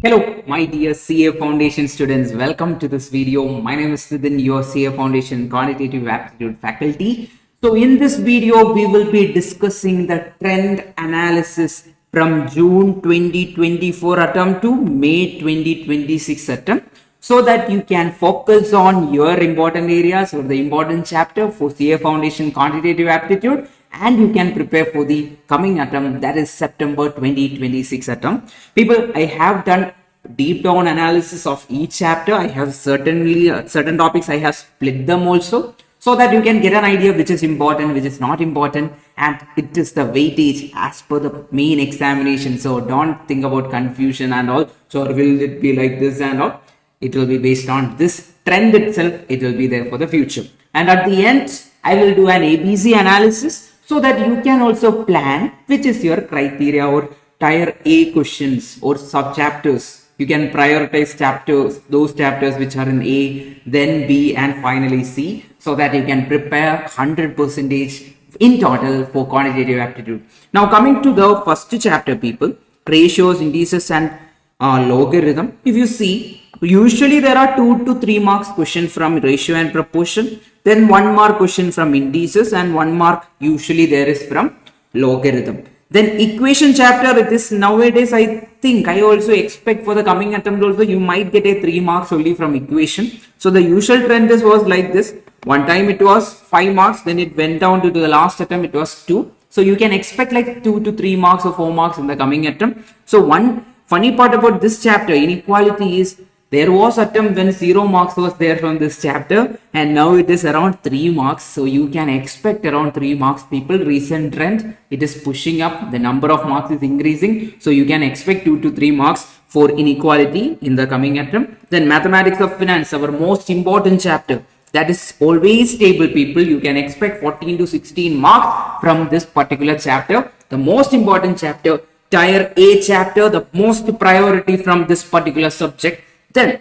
Hello, my dear CA Foundation students. Welcome to this video. My name is Nithin, your CA Foundation Quantitative Aptitude faculty. So in this video, we will be discussing the trend analysis from June 2024 attempt to May 2026 attempt, so that you can focus on your important areas or the important chapter for CA Foundation Quantitative Aptitude, and you can prepare for the coming attempt, that is September 2026 attempt. People, I have done deep down analysis of each chapter. I have certain topics I have split them also, so that you can get an idea which is important, which is not important, and it is the weightage as per the main examination. So don't think about confusion and all. So will it be like this and all? It will be based on this trend itself. It will be there for the future. And at the end, I will do an ABC analysis, so that you can also plan which is your criteria or tier A questions or sub chapters. You can prioritize chapters, those chapters which are in A, then B, and finally C, so that you can prepare 100% in total for quantitative aptitude. Now coming to the first chapter, people, ratios, indices, and logarithm. If you see, usually there are 2 to 3 marks question from ratio and proportion, then 1 mark question from indices, and 1 mark usually there is from logarithm. Then equation chapter, it is nowadays, I think, I also expect for the coming attempt also you might get a 3 marks only from equation. So the usual trend was like this. One time it was 5 marks, then it went down to the last attempt, it was 2. So you can expect like 2 to 3 marks or 4 marks in the coming attempt. So one funny part about this chapter, inequality, is there was attempt when 0 marks was there from this chapter, and now it is around 3 marks. So you can expect around 3 marks, people. Recent trend, it is pushing up, the number of marks is increasing, so you can expect 2 to 3 marks for inequality in the coming attempt. Then mathematics of finance, our most important chapter, that is always stable, people. You can expect 14 to 16 marks from this particular chapter, the most important chapter, tier A chapter, the most priority from this particular subject. Then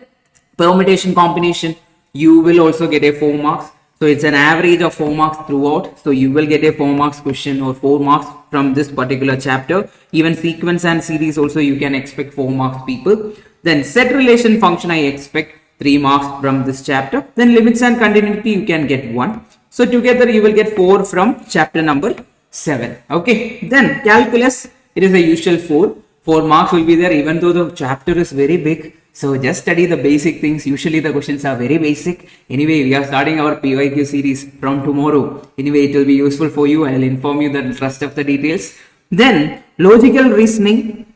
permutation combination, you will also get a 4 marks. So it's an average of 4 marks throughout. So you will get a 4 marks question or 4 marks from this particular chapter. Even sequence and series also you can expect 4 marks, people. Then set relation function, I expect 3 marks from this chapter. Then limits and continuity, you can get 1. So together you will get 4 from chapter number 7. Okay. Then calculus, it is a usual 4. 4 marks will be there, even though the chapter is very big. So just study the basic things. Usually the questions are very basic. Anyway, we are starting our PYQ series from tomorrow. Anyway, it will be useful for you. I will inform you the rest of the details. Then logical reasoning,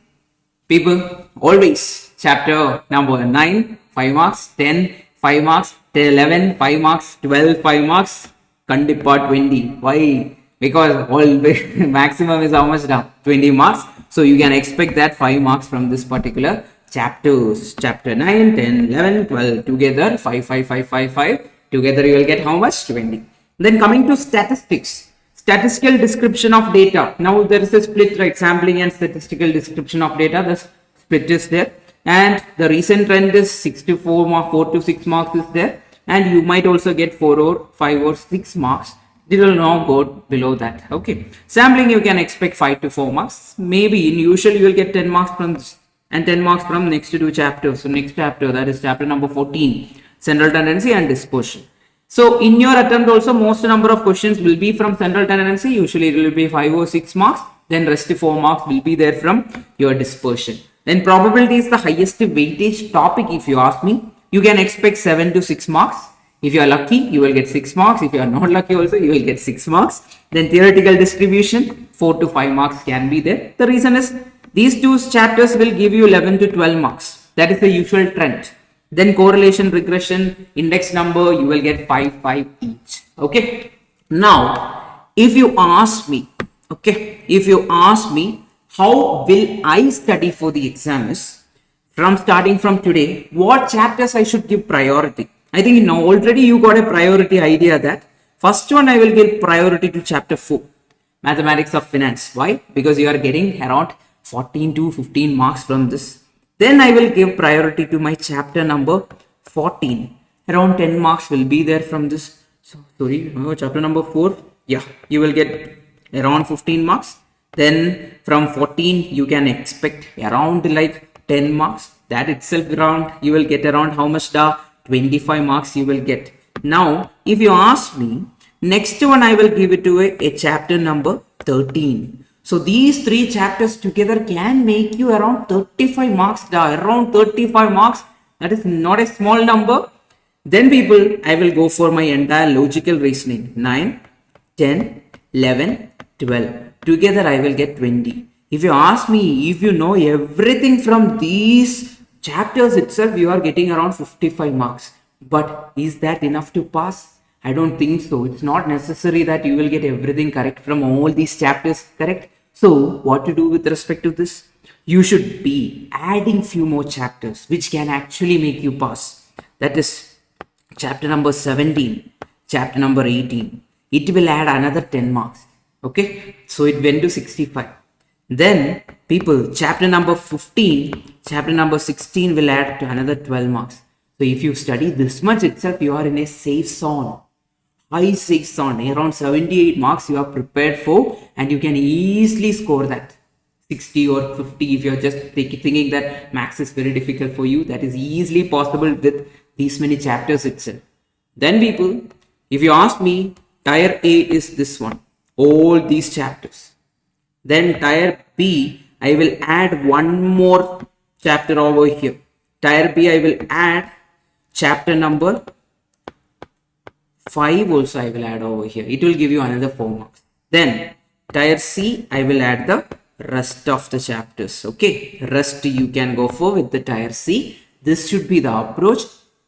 people, always chapter number 9, 5 marks, 10, 5 marks, 11, 5 marks, 12, 5 marks, Kandipa 20. Why? Because always maximum is how much now? 20 marks. So you can expect that 5 marks from this particular chapters. Chapter 9, 10, 11, 12 together, 5, 5, 5, 5, 5. Together you will get how much? 20. Then coming to statistics, statistical description of data. Now there is a split, right? Sampling and statistical description of data. The split is there, and the recent trend is 6 to 4 marks, 4 to 6 marks is there, and you might also get 4 or 5 or 6 marks. It will not go below that. Okay. Sampling, you can expect 5 to 4 marks. Maybe in usual you will get 10 marks from this, and 10 marks from next 2 chapters. So next chapter, that is chapter number 14, central tendency and dispersion. So in your attempt also, most number of questions will be from central tendency. Usually it will be 5 or 6 marks. Then rest 4 marks will be there from your dispersion. Then probability is the highest weightage topic. If you ask me, you can expect 7 to 6 marks. If you are lucky, you will get 6 marks. If you are not lucky also, you will get 6 marks. Then theoretical distribution, 4 to 5 marks can be there. The reason is these 2 chapters will give you 11 to 12 marks. That is the usual trend. Then correlation, regression, index number, you will get 5, 5 each. Okay. Now, if you ask me, okay, if you ask me, how will I study for the exams from starting from today, what chapters I should give priority? I think now already you got a priority idea that first one I will give priority to chapter 4, mathematics of finance. Why? Because you are getting around 14 to 15 marks from this. Then I will give priority to my chapter number 14. Around 10 marks will be there from this. So sorry, chapter number 4. Yeah, you will get around 15 marks. Then from 14 you can expect around like 10 marks. That itself around, you will get around how much da? 25 marks you will get. Now, if you ask me, next one I will give it to a chapter number 13. So these three chapters together can make you around 35 marks da, around 35 marks. That is not a small number. Then people, I will go for my entire logical reasoning. 9, 10, 11, 12. Together I will get 20. If you ask me, if you know everything from these chapters itself, you are getting around 55 marks. But is that enough to pass? I don't think so. It's not necessary that you will get everything correct from all these chapters, correct? So what to do with respect to this? You should be adding few more chapters which can actually make you pass. That is chapter number 17, chapter number 18. It will add another 10 marks. Okay, so it went to 65. Then people, chapter number 15, chapter number 16 will add to another 12 marks. So if you study this much itself, you are in a safe zone. High safe zone, around 78 marks you are prepared for, and you can easily score that 60 or 50 if you are just thinking that maths is very difficult for you. That is easily possible with these many chapters itself. Then people, if you ask me, tier A is this one, all these chapters. Then tier B, I will add one more chapter over here. Tier B, I will add chapter number 5 also I will add over here. It will give you another 4 marks. Then tier C, I will add the rest of the chapters. Okay, rest you can go for with the tier C. This should be the approach.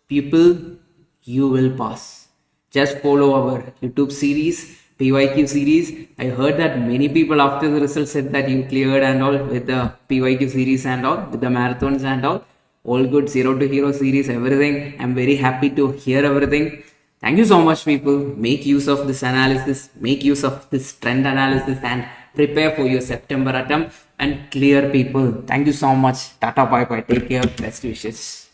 People, you will pass. Just follow our YouTube series, PYQ series. I heard that many people after the result said that you cleared and all with the PYQ series and all, with the marathons and all good, zero to hero series, everything. I'm very happy to hear everything. Thank you so much, people. Make use of this analysis, make use of this trend analysis, and prepare for your September attempt and clear, people. Thank you so much. Tata, bye bye. Take care. Best wishes.